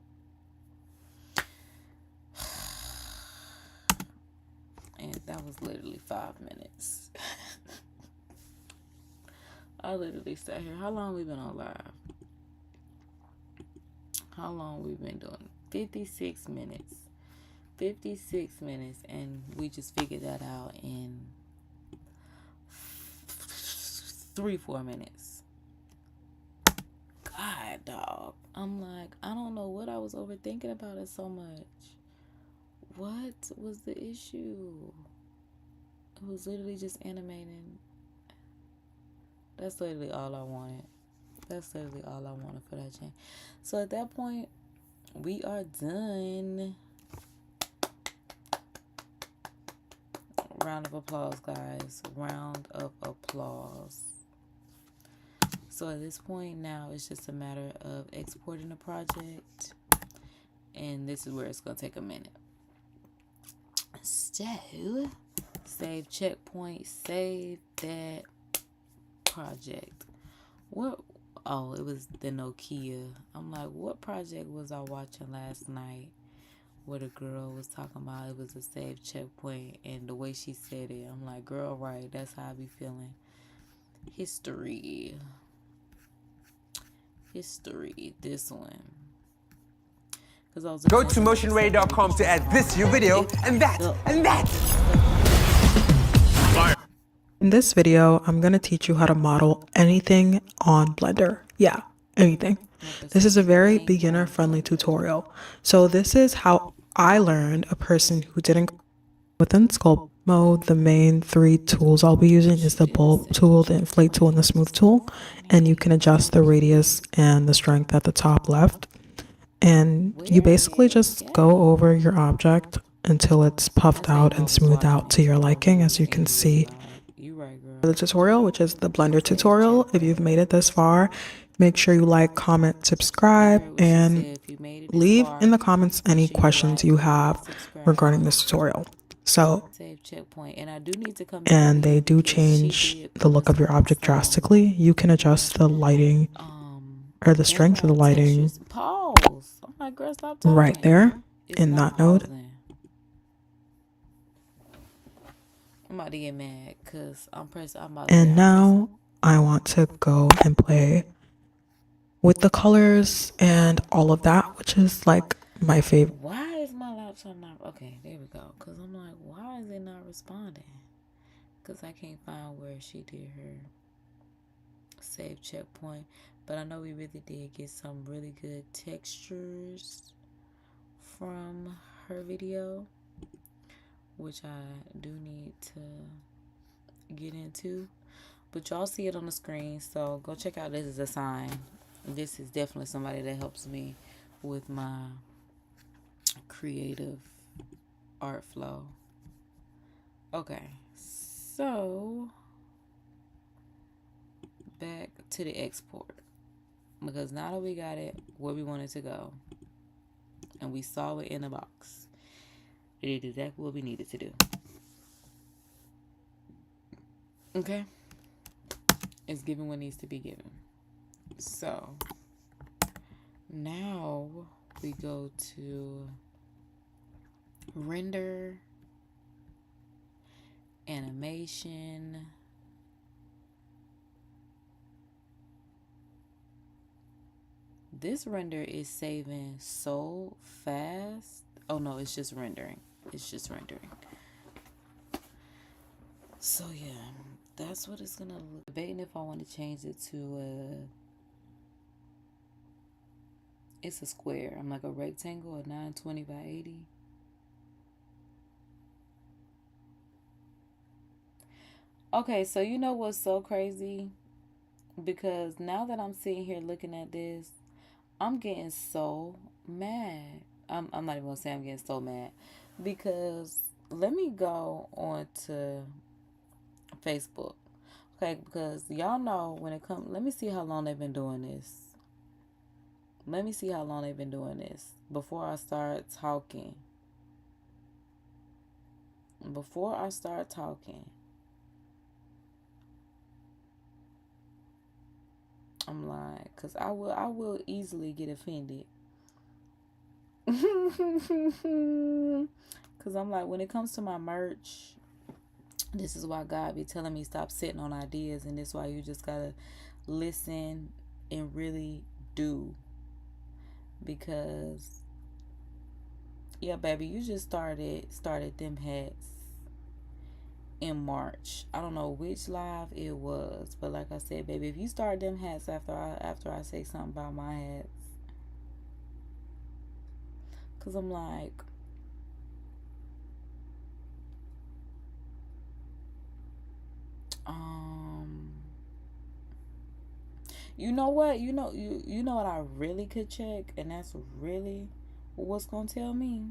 And that was literally 5 minutes. I literally sat here. How long we been on live? How long we been doing? 56 minutes. 56 minutes, and we just figured that out in 3-4 minutes. God, dog. I'm like, I don't know what I was overthinking about it so much. What was the issue? It was literally just animating. That's literally all I wanted. That's literally all I wanted for that change. So at that point, we are done. Round of applause, guys. Round of applause. So at this point now, it's just a matter of exporting the project. And this is where it's going to take a minute. So, save checkpoint, save that project. What? Oh, it was the Nokia. I'm like, what project was I watching last night where the girl was talking about it was a save checkpoint, and the way she said it, I'm like, girl, right, that's how I be feeling. History, this one. Go to motionray.com to add this to your video, and that, and that. In this video, I'm going to teach you how to model anything on Blender. Yeah, anything. This is a very beginner-friendly tutorial. So this is how I learned, a person who didn't. Within sculpt mode, the main 3 tools I'll be using is the bulb tool, the inflate tool, and the smooth tool. And you can adjust the radius and the strength at the top left. And you basically just go over your object until it's puffed out and smoothed out to your liking, as you can see the tutorial, which is the Blender tutorial. If you've made it this far, make sure you like, comment, subscribe, and leave in the comments any questions you have regarding this tutorial. So, and they do change the look of your object drastically. You can adjust the lighting or the strength of the lighting right there in that node. I'm about to get mad because and now I want to go and play with the colors and all of that, which is like my favorite. Why is my laptop not? Okay, there we go. Because I'm like, why is it not responding? Because I can't find where she did her save checkpoint. But I know we really did get some really good textures from her video, which I do need to get into. But y'all see it on the screen, so go check out This Is a Sign. This is definitely somebody that helps me with my creative art flow. Okay, so back to the export, because now that we got it where we want it to go and we saw it in the box, it did exactly what we needed to do. Okay, it's given what needs to be given. So now we go to Render, animation, this render is saving so fast. Oh no, it's just rendering. It's just rendering. So yeah, that's what it's gonna look. Debating if I want to change it to it's a square. I'm like a rectangle, a 920 by 80. Okay, so you know what's so crazy? Because now that I'm sitting here looking at this, I'm getting so mad. I'm not even gonna say I'm getting so mad, because let me go on to Facebook. Okay, because y'all know when it comes, let me see how long they've been doing this. Let me see how long they've been doing this before I start talking. Before I start talking, I'm lying, because I will easily get offended. Because I'm like, when it comes to my merch, this is why God be telling me stop sitting on ideas, and this is why you just gotta listen and really do. Because yeah, baby, you just started them hats in March. I don't know which live it was, but like I said, baby, if you start them hats after I say something about my hats, cause I'm like, you know what? You know what I really could check, and that's really what's gonna tell me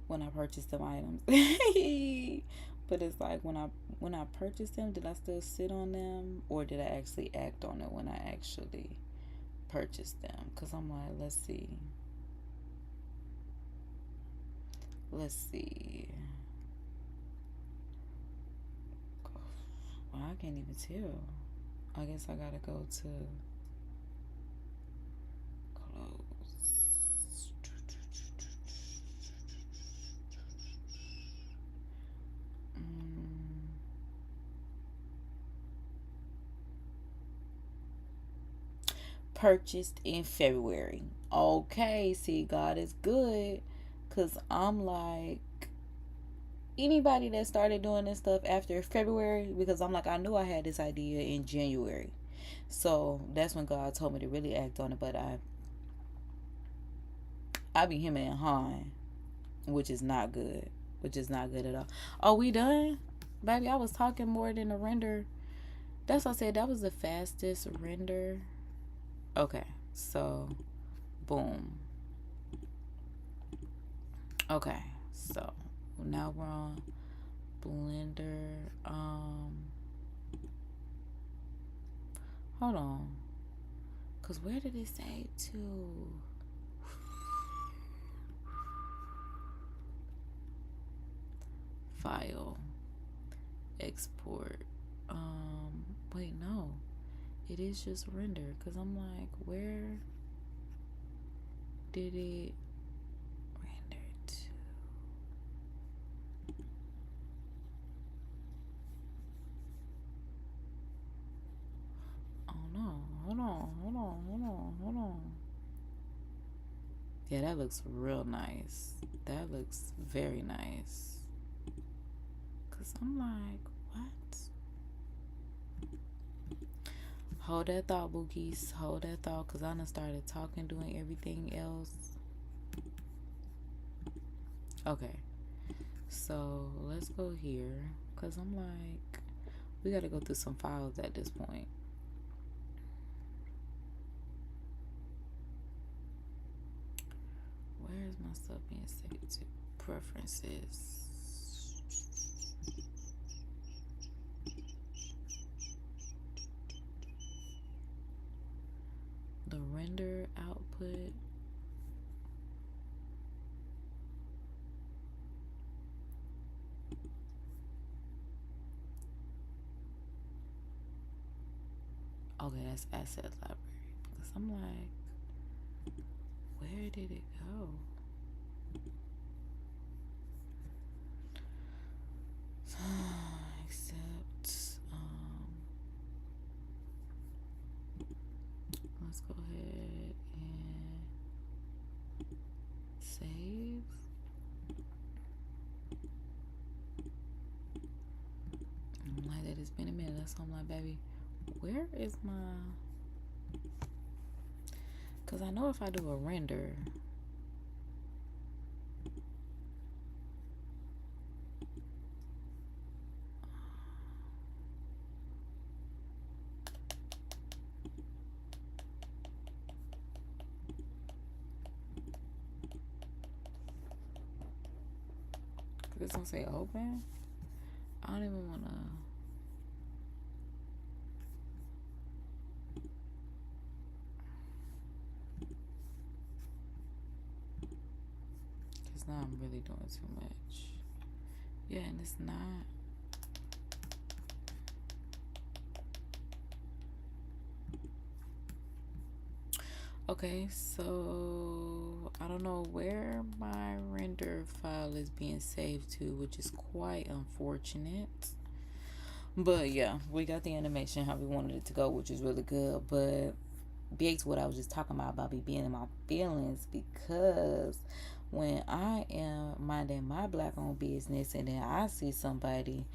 when I purchase them items. But it's like when I purchased them, did I still sit on them, or did I actually act on it when I actually purchased them? Cause I'm like, let's see. Well, I can't even tell. I guess I gotta go to close. Purchased in February. Okay, see, God is good. Cause I'm like, anybody that started doing this stuff after February, because I'm like, I knew I had this idea in January. So that's when God told me to really act on it. But I be him and Han, which is not good. Which is not good at all. Oh, we done? Baby, I was talking more than a render. That's what I said. That was the fastest render. Okay, so boom. Okay, so now we're on Blender. Hold on, cause where did it say to? File, export. Wait, no, it is just render. Cause I'm like, where did it render to? Oh no, hold on. Yeah, that looks real nice. That looks very nice. Cause I'm like, what? Hold that thought, Bookies. Hold that thought, cause I done started talking, doing everything else. Okay, so let's go here, cause I'm like, we gotta go through some files at this point. Where is my stuff being saved to? Preferences. The render output. Okay, that's asset library. Because I'm like, Where did it go? Except, let's go ahead and save. I'm like that. It's been a minute. That's why I'm like, baby, where is my? Because I know if I do a render, this don't say open. I don't even want to. Because now I'm really doing too much. Yeah, and it's not. Okay, so I don't know where my render file is being saved to, which is quite unfortunate. But yeah, we got the animation how we wanted it to go, which is really good. But back to what I was just talking about me being in my feelings, because when I am minding my black owned business and then I see somebody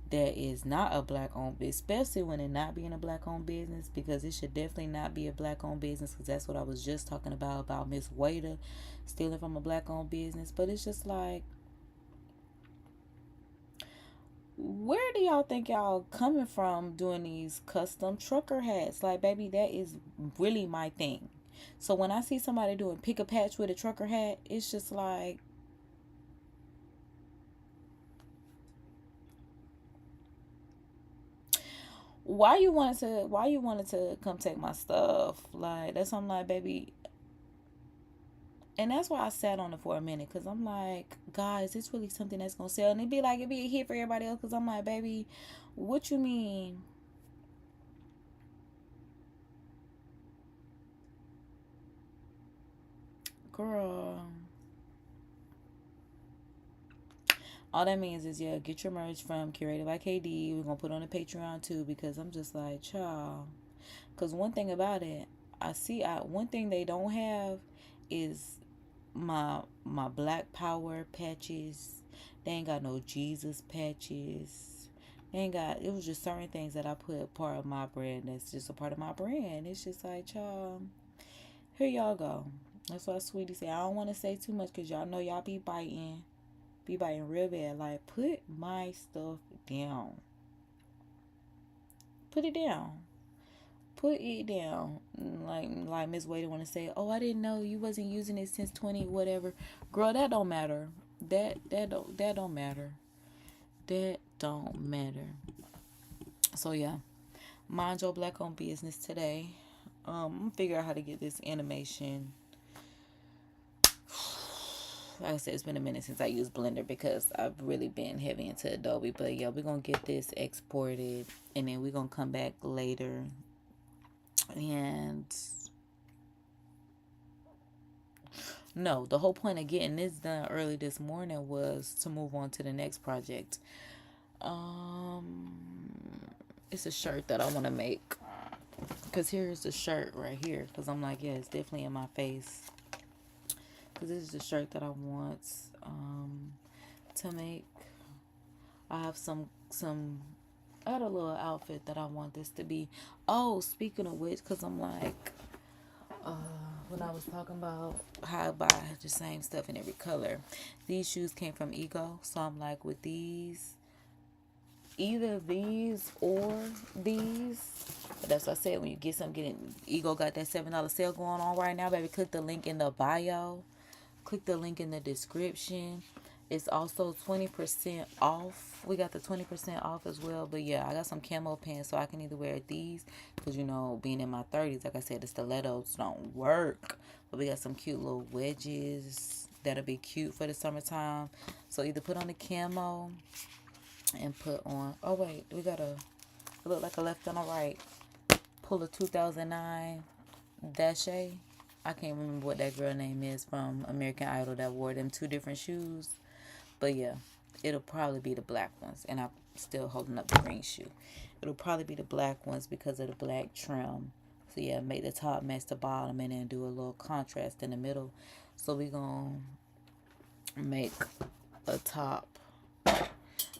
that is not a black owned business, especially when it not being a black owned business, because it should definitely not be a black owned business, because that's what I was just talking about Miss Waiter stealing from a black owned business. But it's just like, where do y'all think y'all coming from doing these custom trucker hats? Like, baby, that is really my thing. So when I see somebody doing pick a patch with a trucker hat, it's just like, why you wanted to come take my stuff? Like, that's something like, baby. And that's why I sat on it for a minute, because I'm like, guys, it's really something that's gonna sell. And it'd be a hit for everybody else, because I'm like, baby, what you mean? Girl, all that means is, yeah, get your merch from Curated by KD. We're gonna put on a Patreon too, because I'm just like, child. Because one thing about it, one thing they don't have is my Black Power patches. They ain't got no Jesus patches. They ain't got. It was just certain things that I put part of my brand. That's just a part of my brand. It's just like, child, here y'all go. That's why Sweetie said, I don't want to say too much, because y'all know y'all be biting real bad. Like, put my stuff down. Put it down. Put it down. Like Miss Waiter want to say, oh, I didn't know you wasn't using it since 20 whatever. Girl, that don't matter. That don't matter. That don't matter. So yeah, mind your black owned business today. I'm gonna figure out how to get this animation. Like I said, it's been a minute since I used Blender, because I've really been heavy into Adobe. But yeah, we're gonna get this exported, and then we're gonna come back later. And no, the whole point of getting this done early this morning was to move on to the next project. It's a shirt that I want to make, because here's the shirt right here, because I'm like, yeah, it's definitely in my face, because this is the shirt that I want to make. I have some I had a little outfit that I want this to be. Oh, speaking of which, because I'm like, when I was talking about how I buy the same stuff in every color, these shoes came from Ego. So I'm like, with these, either these or these. But that's what I said, when you get something, Ego got that $7 sale going on right now, baby. Click the link in the bio. Click the link in the description. It's also 20% off. We got the 20% off as well. But yeah, I got some camo pants, so I can either wear these, because, you know, being in my 30s, like I said, the stilettos don't work. But we got some cute little wedges that'll be cute for the summertime. So either put on the camo and put on, oh wait, we got it look like a left and a right. Pull a 2009 Dash A. I can't remember what that girl name is from American Idol that wore them 2 different shoes. But yeah, it'll probably be the black ones. And I'm still holding up the green shoe. It'll probably be the black ones because of the black trim. So yeah, make the top match the bottom and then do a little contrast in the middle. So we gonna make a top.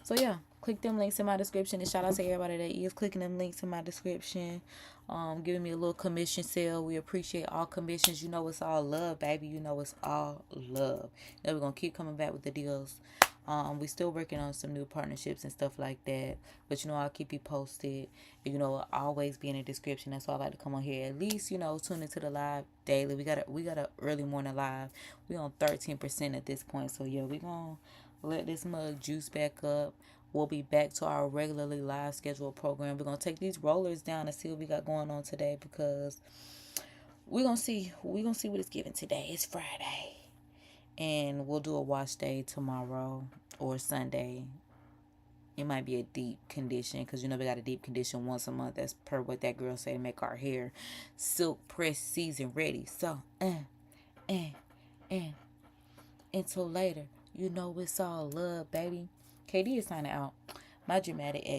So yeah, click them links in my description, and shout out to everybody that is clicking them links in my description, giving me a little commission sale. We appreciate all commissions. You know it's all love, baby. You know it's all love. We're gonna keep coming back with the deals. We still working on some new partnerships and stuff like that, but I'll keep you posted. I'll always be in the description. That's why I like to come on here, at least tune into the live daily. We got a early morning live. We on 13% at this point, so yeah, we gonna let this mug juice back up. We'll be back to our regularly live scheduled program. We're gonna take these rollers down and see what we got going on today, because we're gonna see what it's giving today. It's Friday, and we'll do a wash day tomorrow or Sunday. It might be a deep condition, because we got a deep condition once a month. That's per what that girl said, to make our hair silk press season ready. So until later, it's all love, baby. KD is signing out. My dramatic